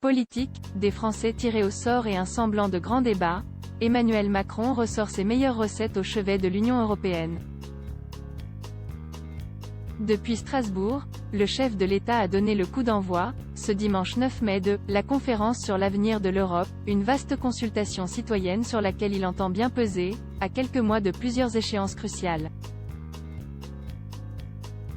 Politique, des Français tirés au sort et un semblant de grand débat, Emmanuel Macron ressort ses meilleures recettes au chevet de l'Union européenne. Depuis Strasbourg, le chef de l'État a donné le coup d'envoi, ce dimanche 9 mai de « La conférence sur l'avenir de l'Europe », une vaste consultation citoyenne sur laquelle il entend bien peser, à quelques mois de plusieurs échéances cruciales.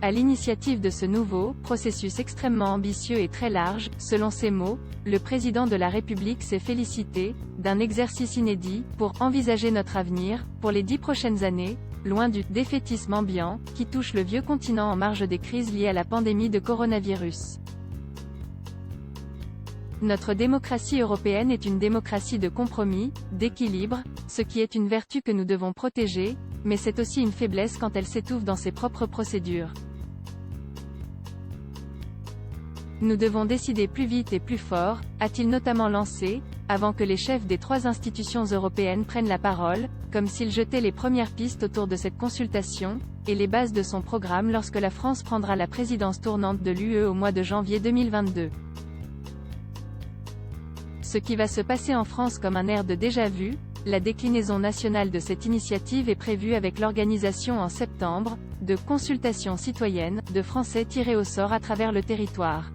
À l'initiative de ce nouveau processus extrêmement ambitieux et très large, selon ses mots, le président de la République s'est félicité d'un exercice inédit pour envisager notre avenir pour les 10 prochaines années, loin du défaitisme ambiant qui touche le vieux continent en marge des crises liées à la pandémie de coronavirus. Notre démocratie européenne est une démocratie de compromis, d'équilibre, ce qui est une vertu que nous devons protéger, mais c'est aussi une faiblesse quand elle s'étouffe dans ses propres procédures. Nous devons décider plus vite et plus fort, a-t-il notamment lancé, avant que les chefs des 3 institutions européennes prennent la parole, comme s'il jetait les premières pistes autour de cette consultation, et les bases de son programme lorsque la France prendra la présidence tournante de l'UE au mois de janvier 2022. Ce qui va se passer en France comme un air de déjà-vu, la déclinaison nationale de cette initiative est prévue avec l'organisation en septembre, de consultations citoyennes, de Français tirés au sort à travers le territoire.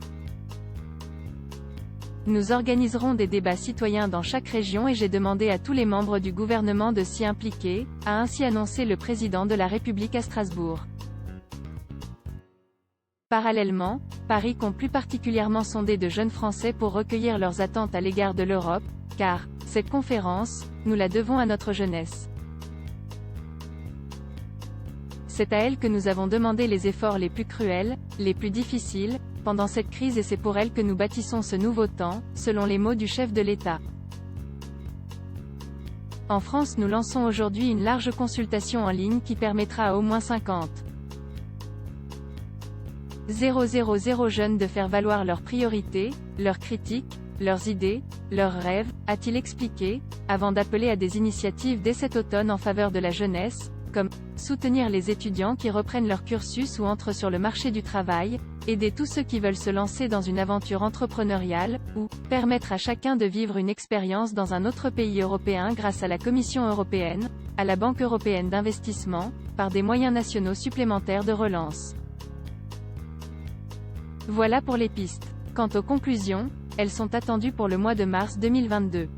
Nous organiserons des débats citoyens dans chaque région et j'ai demandé à tous les membres du gouvernement de s'y impliquer, a ainsi annoncé le président de la République à Strasbourg. Parallèlement, Paris compte plus particulièrement sonder de jeunes Français pour recueillir leurs attentes à l'égard de l'Europe, car cette conférence, nous la devons à notre jeunesse. C'est à elle que nous avons demandé les efforts les plus cruels, les plus difficiles, pendant cette crise et c'est pour elle que nous bâtissons ce nouveau temps, selon les mots du chef de l'État. En France, nous lançons aujourd'hui une large consultation en ligne qui permettra à au moins 50 000 jeunes de faire valoir leurs priorités, leurs critiques, leurs idées, leurs rêves, a-t-il expliqué, avant d'appeler à des initiatives dès cet automne en faveur de la jeunesse, comme soutenir les étudiants qui reprennent leur cursus ou entrent sur le marché du travail, aider tous ceux qui veulent se lancer dans une aventure entrepreneuriale, ou permettre à chacun de vivre une expérience dans un autre pays européen grâce à la Commission européenne, à la Banque européenne d'investissement, par des moyens nationaux supplémentaires de relance. Voilà pour les pistes. Quant aux conclusions, elles sont attendues pour le mois de mars 2022.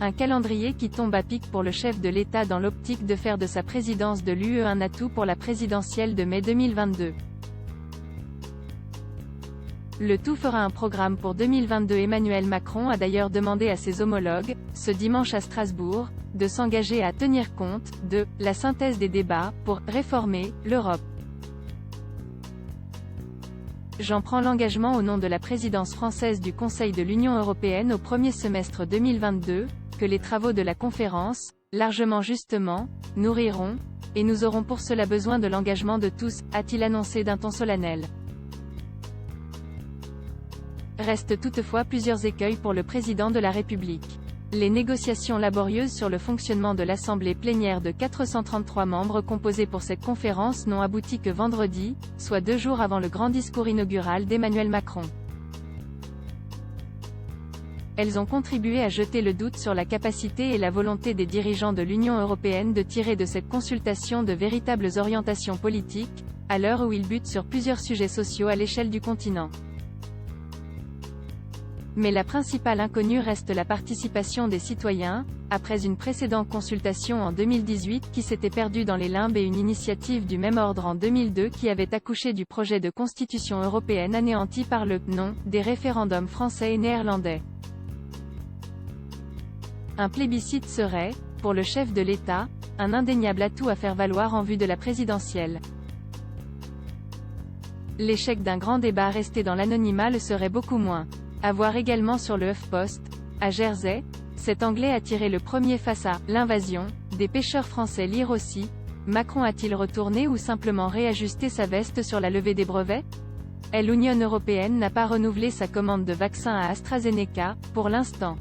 Un calendrier qui tombe à pic pour le chef de l'État dans l'optique de faire de sa présidence de l'UE un atout pour la présidentielle de mai 2022. Le tout fera un programme pour 2022. Emmanuel Macron a d'ailleurs demandé à ses homologues, ce dimanche à Strasbourg, de s'engager à tenir compte de la synthèse des débats pour réformer l'Europe. J'en prends l'engagement au nom de la présidence française du Conseil de l'Union européenne au premier semestre 2022, que les travaux de la conférence, largement justement, nourriront, et nous aurons pour cela besoin de l'engagement de tous, a-t-il annoncé d'un ton solennel. Restent toutefois plusieurs écueils pour le président de la République. Les négociations laborieuses sur le fonctionnement de l'Assemblée plénière de 433 membres composée pour cette conférence n'ont abouti que vendredi, soit 2 jours avant le grand discours inaugural d'Emmanuel Macron. Elles ont contribué à jeter le doute sur la capacité et la volonté des dirigeants de l'Union européenne de tirer de cette consultation de véritables orientations politiques, à l'heure où ils butent sur plusieurs sujets sociaux à l'échelle du continent. Mais la principale inconnue reste la participation des citoyens, après une précédente consultation en 2018 qui s'était perdue dans les limbes et une initiative du même ordre en 2002 qui avait accouché du projet de constitution européenne anéanti par le « non » des référendums français et néerlandais. Un plébiscite serait, pour le chef de l'État, un indéniable atout à faire valoir en vue de la présidentielle. L'échec d'un grand débat resté dans l'anonymat le serait beaucoup moins. À voir également sur le HuffPost, à Jersey, cet Anglais a tiré le premier face à « l'invasion » des pêcheurs français. Lire aussi, Macron a-t-il retourné ou simplement réajusté sa veste sur la levée des brevets? L'Union européenne n'a pas renouvelé sa commande de vaccins à AstraZeneca, pour l'instant.